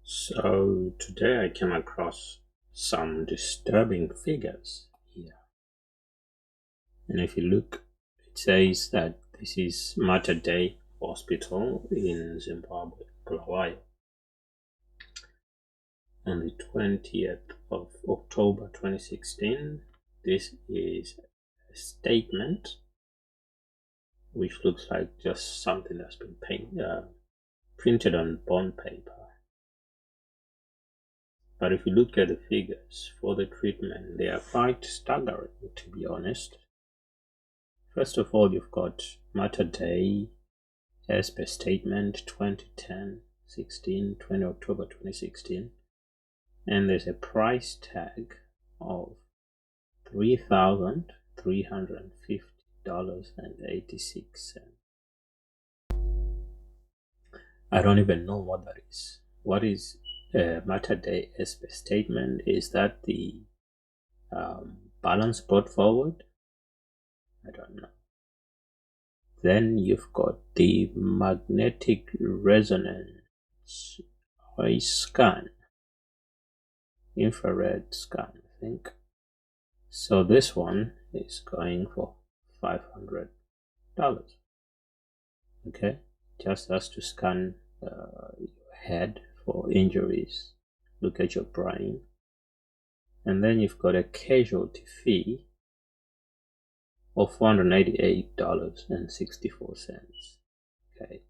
So today I came across some disturbing figures here. And if you look, it says that this is Mater Dei Hospital in Zimbabwe, Bulawayo, on the 20th of October 2016. This is a statement which looks like just something that's been printed on bond paper. But if you look at the figures for the treatment, they are quite staggering, to be honest. First of all, you've got Mater Dei as per statement 2010-16, 20 October 2016. And there's a price tag of $3,350.86. I don't even know what that is. What is Mater Dei as per statement? Is that the balance brought forward? I don't know. Then you've got the magnetic resonance scan, infrared scan, I think. So this one is going for $500. Okay, just has to scan your head for injuries, look at your brain, and then you've got a casualty fee of $488.64. Okay,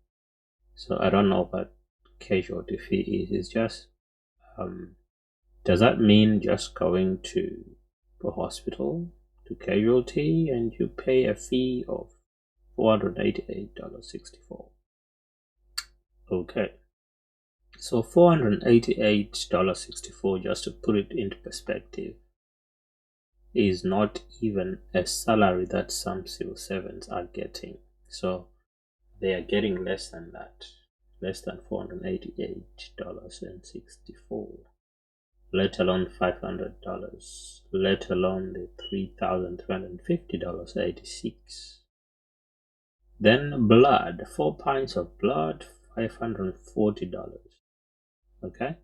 so I don't know what casualty fee is. It's just does that mean just going to a hospital to casualty and you pay a fee of $488.64? Okay, so $488.64, just to put it into perspective, is not even a salary that some civil servants are getting. So they are getting less than that, less than $488.64, let alone $500, let alone the $3,350.86. Then blood, 4 pints of blood, $540. Okay,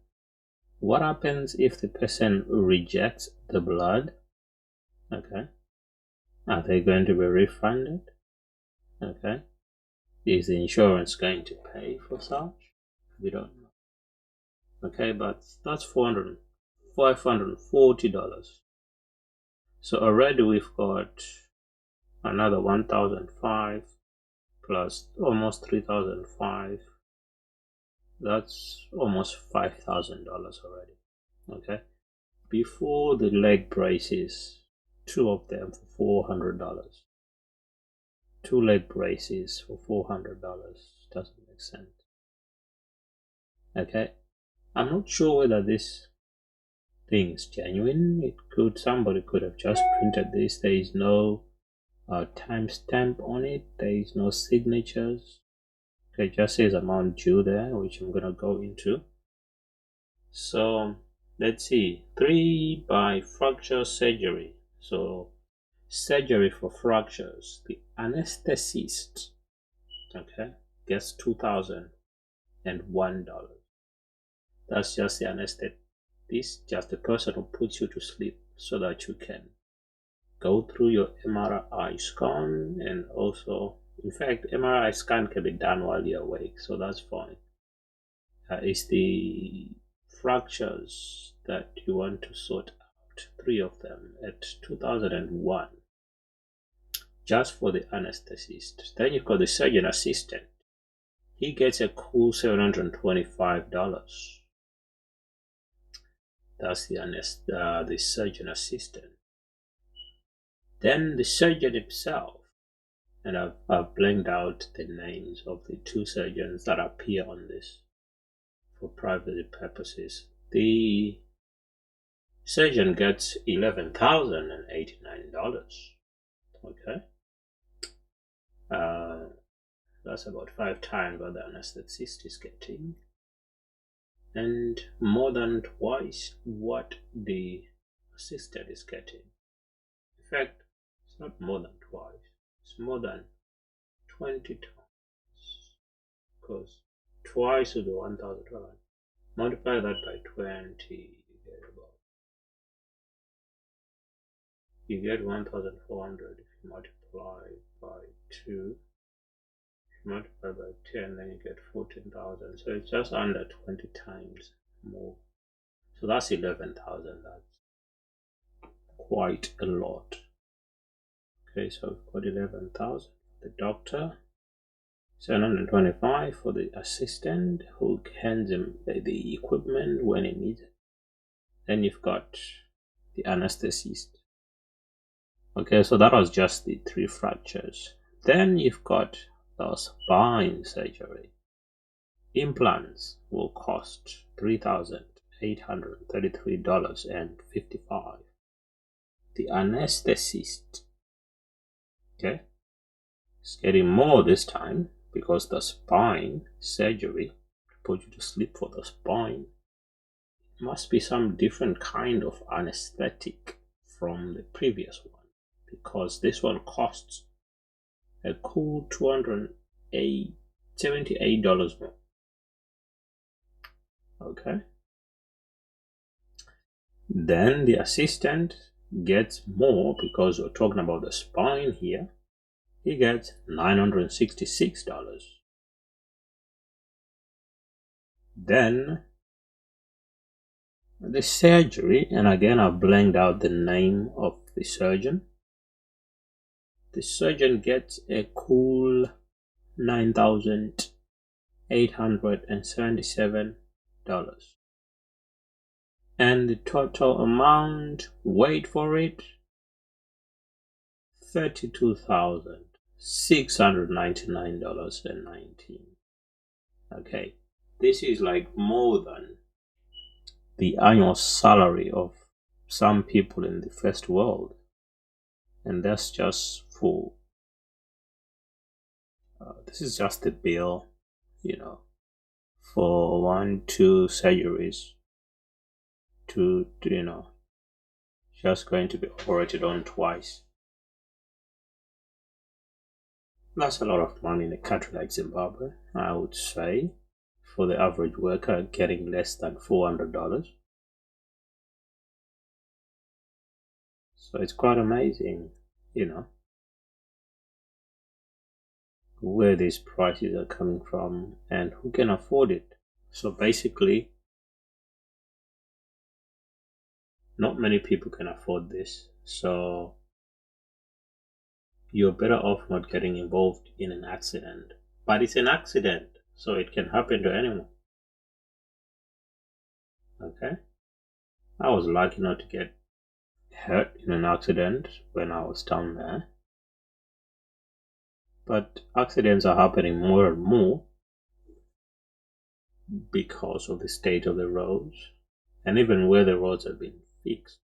what happens if the person rejects the blood? Okay, are they going to be refunded? Okay, is the insurance going to pay for such? We don't know. Okay, but that's $540. So already we've got another $1,005 plus almost $3,005. That's almost $5,000 already. Okay, before the leg braces, 2 of them for $400. 2 leg braces for $400 doesn't make sense. Okay, I'm not sure whether this thing is genuine. Somebody could have just printed this. There is no timestamp on it. There is no signatures. Okay, it just says amount due there, which I'm gonna go into. So let's see, 3 by fracture surgery. So surgery for fractures, the anesthetist, okay, gets $2,001. That's just the anesthetist, just the person who puts you to sleep so that you can go through your MRI scan. And also, in fact, MRI scan can be done while you're awake, so that's fine. It's the fractures that you want to sort out, 3 of them at $2,001, just for the anesthetist. Then you've got the surgeon assistant. He gets a cool $725. That's the surgeon assistant. Then the surgeon himself, and I've blanked out the names of the 2 surgeons that appear on this for privacy purposes. The surgeon gets $11,089. Okay, that's about 5 times what the anesthetist is getting, and more than twice what the assistant is getting. In fact, it's not more than twice, it's more than 20 times, because twice of the 1,000. Multiply that by 20, you get 1,400. If you multiply by 2, if you multiply by 10, then you get 14,000. So it's just under 20 times more. So that's 11,000. That's quite a lot. Okay, so we've got 11,000 for the doctor, 725 for the assistant who hands him the equipment when he needs it. Then you've got the anesthetist. Okay, so that was just the 3 fractures. Then you've got the spine surgery. Implants will cost $3,833.55. The anesthetist, okay, is getting more this time because the spine surgery, to put you to sleep for the spine, must be some different kind of anesthetic from the previous one, because this one costs a cool $278 more. Okay. Then the assistant gets more because we're talking about the spine here. He gets $966. Then the surgery, and again I've blanked out the name of the surgeon. The surgeon gets a cool $9,877. And the total amount, wait for it, $32,699.19. Okay, this is like more than the annual salary of some people in the first world, and that's just for this is just the bill, for 1-2 surgeries to just going to be operated on twice. That's a lot of money in a country like Zimbabwe, I would say, for the average worker getting less than $400. So it's quite amazing, where these prices are coming from and who can afford it. So basically, not many people can afford this. So you're better off not getting involved in an accident. But it's an accident, so it can happen to anyone. Okay? I was lucky not to get hurt in an accident when I was down there. But accidents are happening more and more because of the state of the roads. And even where the roads have been fixed,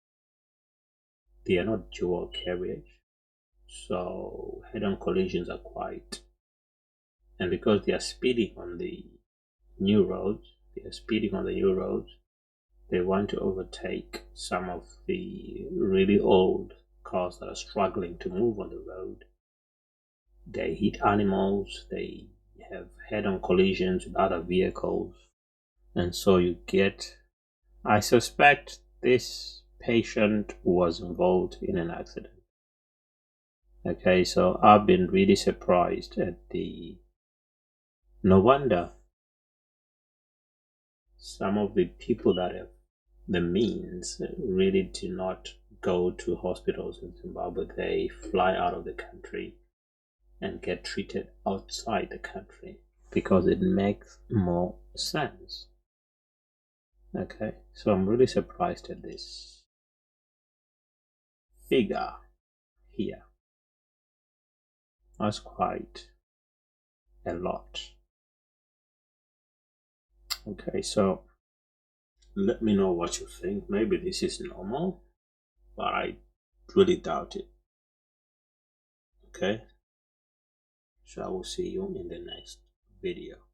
they are not dual carriage. So head-on collisions are quite, and because they are speeding on the new roads, they want to overtake some of the really old cars that are struggling to move on the road. They hit animals, they have head-on collisions with other vehicles, and so you get, I suspect this patient was involved in an accident. Okay, so I've been really surprised at no wonder some of the people that have the means really do not go to hospitals in Zimbabwe. They fly out of the country and get treated outside the country because it makes more sense. Okay, so I'm really surprised at this figure here. That's quite a lot. Okay, so let me know what you think. Maybe this is normal, but I really doubt it. Okay, so I will see you in the next video.